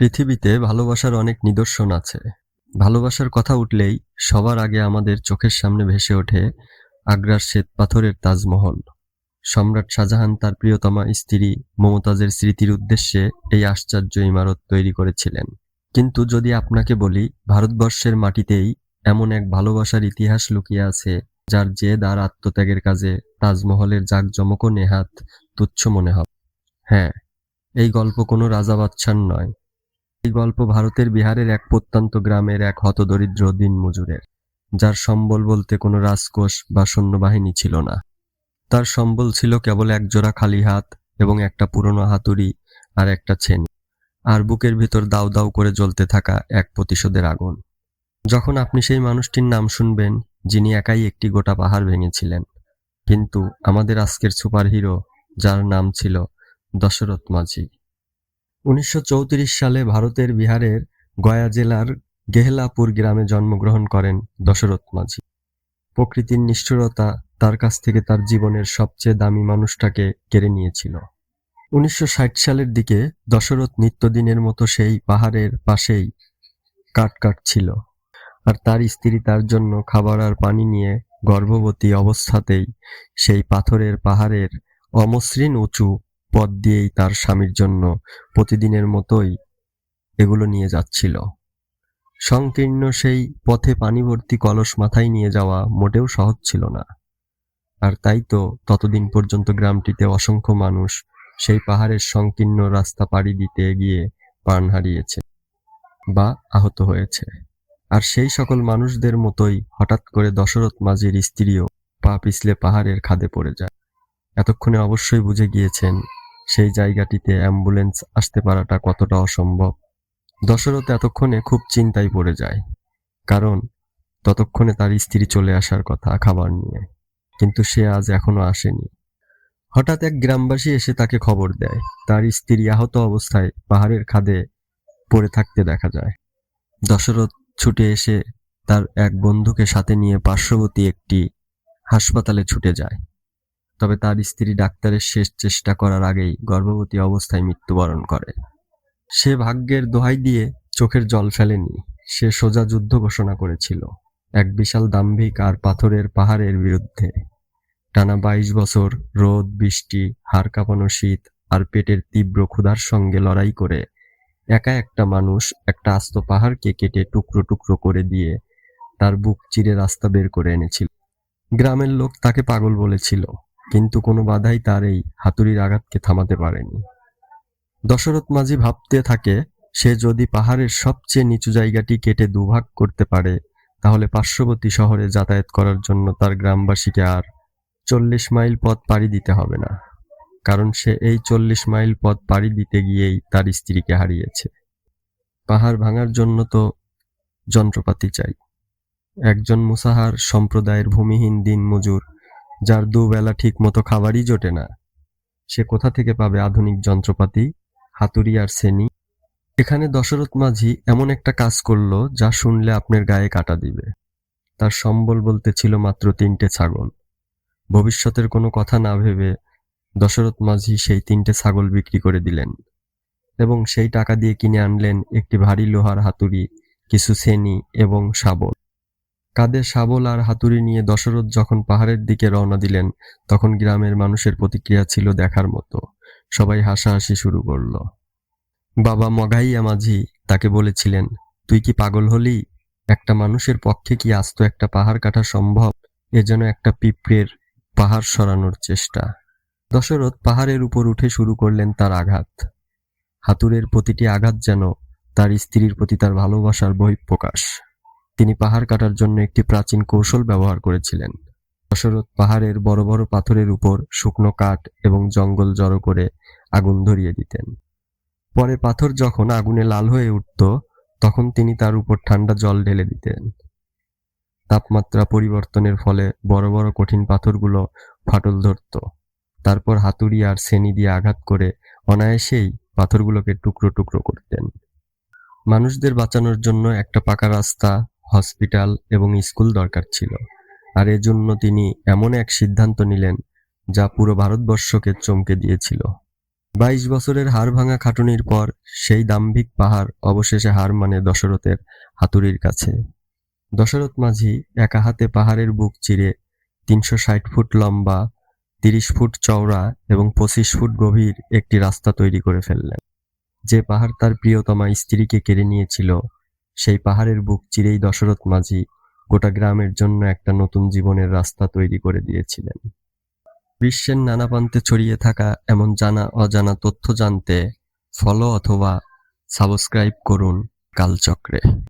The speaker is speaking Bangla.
পৃথিবীতে ভালোবাসার অনেক নিদর্শন আছে। ভালোবাসার কথা উঠলেই সবার আগে আমাদের চোখের সামনে ভেসে ওঠে আগ্রার শ্বেতপাথরের তাজমহল। সম্রাট শাহজাহান তার প্রিয়তমা স্ত্রী মমতাজের স্মৃতির উদ্দেশ্যে এই আশ্চর্য ইমারত তৈরি করেছিলেন। কিন্তু যদি আপনাকে বলি, ভারতবর্ষের মাটিতেই এমন এক ভালোবাসার ইতিহাস লুকিয়ে আছে, যার জেদ আর আত্মত্যাগের কাজে তাজমহলের জাঁকজমকও নেহাত তুচ্ছ মনে হবে। হ্যাঁ, এই গল্প কোনো রাজা বাদশার নয়। এই গল্প ভারতের বিহারের এক প্রত্যন্ত গ্রামের এক হতদরিদ্র দিনমজুরের, যার সম্বল বলতে কোনো রাজকোষ বা সৈন্যবাহিনী ছিল না। তার সম্বল ছিল কেবল একজোড়া খালি হাত এবং একটা পুরনো হাতুড়ি আর একটা ছেনি, আর বুকের ভিতর দাউ দাউ করে জ্বলতে থাকা এক প্রতিশোধের আগুন। যখন আপনি সেই মানুষটির নাম শুনবেন, যিনি একাই একটি গোটা পাহাড় ভেঙেছিলেন, কিন্তু আমাদের আজকের সুপারহিরো, যার নাম ছিল দশরথ মাঝি। 1934 সালে ভারতের বিহারের গয়া জেলার গেহলাপুর গ্রামে জন্মগ্রহণ করেন দশরথ মাঝি। প্রকৃতির নিষ্ঠুরতা তার কাছ থেকে তার জীবনের সবচেয়ে দামি মানুষটাকে কেড়ে নিয়েছিল। 1960 সালের দিকে দশরথ নিত্যদিনের মতো সেই পাহাড়ের পাশেই কাঠ কাটছিল, আর তার স্ত্রী তার জন্য খাবার আর পানি নিয়ে গর্ভবতী অবস্থাতেই সেই পাথরের পাহাড়ের অমসৃণ উঁচু পথ দিয়েই তার স্বামীর জন্য প্রতিদিনের মতোই এগুলো নিয়ে যাচ্ছিল। সংকীর্ণ সেই পথে পানি ভর্তি কলস মাথায় নিয়ে যাওয়া মোটেও সহজ ছিল না। আর তাই তো ততদিন পর্যন্ত গ্রামটিতে অসংখ্য মানুষ সেই পাহাড়ের সংকীর্ণ রাস্তা পাড়ি দিতে গিয়ে প্রাণ হারিয়েছে বা আহত হয়েছে। আর সেই সকল মানুষদের মতোই হঠাৎ করে দশরথ মাঝির স্ত্রীও পা পিছলে পাহাড়ের খাদে পড়ে যায়। এতক্ষণে অবশ্যই বুঝে গিয়েছেন সেই জায়গাটিতে অ্যাম্বুলেন্স আসতে পারাটা কতটা অসম্ভব। দশরথ এতক্ষণে খুব চিন্তায় পড়ে যায়, কারণ ততক্ষণে তার স্ত্রী চলে আসার কথা খাবার নিয়ে, কিন্তু সে আজ এখনো আসেনি। হঠাৎ এক গ্রামবাসী এসে তাকে খবর দেয় তার স্ত্রী আহত অবস্থায় পাহাড়ের খাদে পড়ে থাকতে দেখা যায়। দশরথ ছুটে এসে তার এক বন্ধুকে সাথে নিয়ে পার্শ্ববর্তী একটি হাসপাতালে ছুটে যায়। তবে তার স্ত্রী ডাক্তারের শেষ চেষ্টা করার আগেই গর্ভবতী অবস্থায় মৃত্যুবরণ করে। সে ভাগ্যের দোহাই দিয়ে চোখের জল ফেলেনি। সে সোজা যুদ্ধ ঘোষণা করেছিল এক বিশাল দাম্ভিক আর পাথরের পাহাড়ের বিরুদ্ধে। টানা 22 বছর রোদ বৃষ্টি, হাড় কাঁপানো শীত আর পেটের তীব্র ক্ষুধার সঙ্গে লড়াই করে একা একটা মানুষ একটা আস্ত পাহাড়কে কেটে টুকরো টুকরো করে দিয়ে তার বুক চিরে রাস্তা বের করে এনেছিল। গ্রামের লোক তাকে পাগল বলেছিল, কিন্তু কোনো বাধাই তার এই হাতুড়ির আঘাতকে থামাতে পারেনি। দশরথ মাঝি ভাবতে থাকে, সে যদি পাহাড়ের সবচেয়ে নিচু জায়গাটি কেটে দুভাগ করতে পারে, তাহলে পার্শ্ববর্তী শহরে যাতায়াত করার জন্য তার গ্রামবাসীকে আর 40 মাইল পথ পাড়ি দিতে হবে না, কারণ সে এই 40 মাইল পথ পাড়ি দিতে গিয়েই তার স্ত্রীকে হারিয়েছে। পাহাড় ভাঙার জন্য তো যন্ত্রপাতি চাই। একজন মুসাহার সম্প্রদায়ের ভূমিহীন দিনমজুর, যার দুবেলা ঠিক মতো খাবারই জোটে না, সে কোথা থেকে পাবে আধুনিক যন্ত্রপাতি, হাতুড়ি আর ছেনি? এখানে দশরথ মাঝি এমন একটা কাজ করলো যা শুনলে আপনার গায়ে কাঁটা দিবে। তার সম্বল বলতে ছিল মাত্র 3টে ছাগল। ভবিষ্যতের কোনো কথা না ভেবে দশরথ মাঝি সেই 3টে ছাগল বিক্রি করে দিলেন এবং সেই টাকা দিয়ে কিনে আনলেন একটি ভারী লোহার হাতুড়ি, কিছু ছেনি এবং শাবল। কাঁধে শাবল আর হাতুড়ি নিয়ে দশরথ যখন পাহাড়ের দিকে রওনা দিলেন, তখন গ্রামের মানুষের প্রতিক্রিয়া ছিল দেখার মতো। সবাই হাসাহাসি শুরু করলো। বাবা মগাইয়া মাঝি তাকে বলেছিলেন, তুই কি পাগল হলি? একটা মানুষের পক্ষে কি আস্ত একটা পাহাড় কাটা সম্ভব? এ যেন একটা পিঁপড়ের পাহাড় সরানোর চেষ্টা। দশরথ পাহাড়ের উপর উঠে শুরু করলেন তার আঘাত। হাতুড়ের প্রতিটি আঘাত যেন তার স্ত্রীর প্রতি তার ভালোবাসার বহিঃপ্রকাশ। তিনি পাহাড় কাটার জন্য একটি প্রাচীন কৌশল ব্যবহার করেছিলেন। দশরথ পাহাড়ের বড় বড় পাথরের উপর শুকনো কাঠ এবং জঙ্গল জড়ো করে আগুন ধরিয়ে দিতেন। পরে পাথর যখন আগুনে লাল হয়ে উঠত, তখন তিনি তার উপর ঠান্ডা জল ঢেলে দিতেন। তাপমাত্রা পরিবর্তনের ফলে বড় বড় কঠিন পাথরগুলো ফাটল ধরত। তারপর হাতুড়ি আর ছেনি দিয়ে আঘাত করে অনায়াসেই পাথরগুলোকে টুকরো টুকরো করতেন। মানুষদের বাঁচানোর জন্য একটা পাকা রাস্তা, হসপিটাল এবং স্কুল দরকার ছিল, আর এজন্য তিনি এমন এক সিদ্ধান্ত নিলেন যা পুরো ভারতবর্ষকে চমকে দিয়েছিল। 22 বছরের হাড়ভাঙা খাটুনির পর সেই দাম্ভিক পাহাড় অবশেষে হার মানে দশরথের হাতুড়ির কাছে। দশরথ মাঝি একা হাতে পাহাড়ের বুক চিরে 360 ফুট লম্বা, 30 ফুট চওড়া এবং 25 ফুট গভীর একটি রাস্তা তৈরি করে ফেললেন। যে পাহাড় তার প্রিয়তমা স্ত্রীকে কেড়ে নিয়েছিল, সেই পাহাড়ের বুক চিরেই দশরথ মাঝি গোটা গ্রামের জন্য একটা নতুন জীবনের রাস্তা তৈরি করে দিয়েছিলেন। বিশ্বের নানা প্রান্তে ছড়িয়ে থাকা এমন জানা অজানা তথ্য জানতে ফলো অথবা সাবস্ক্রাইব করুন কালচক্রে।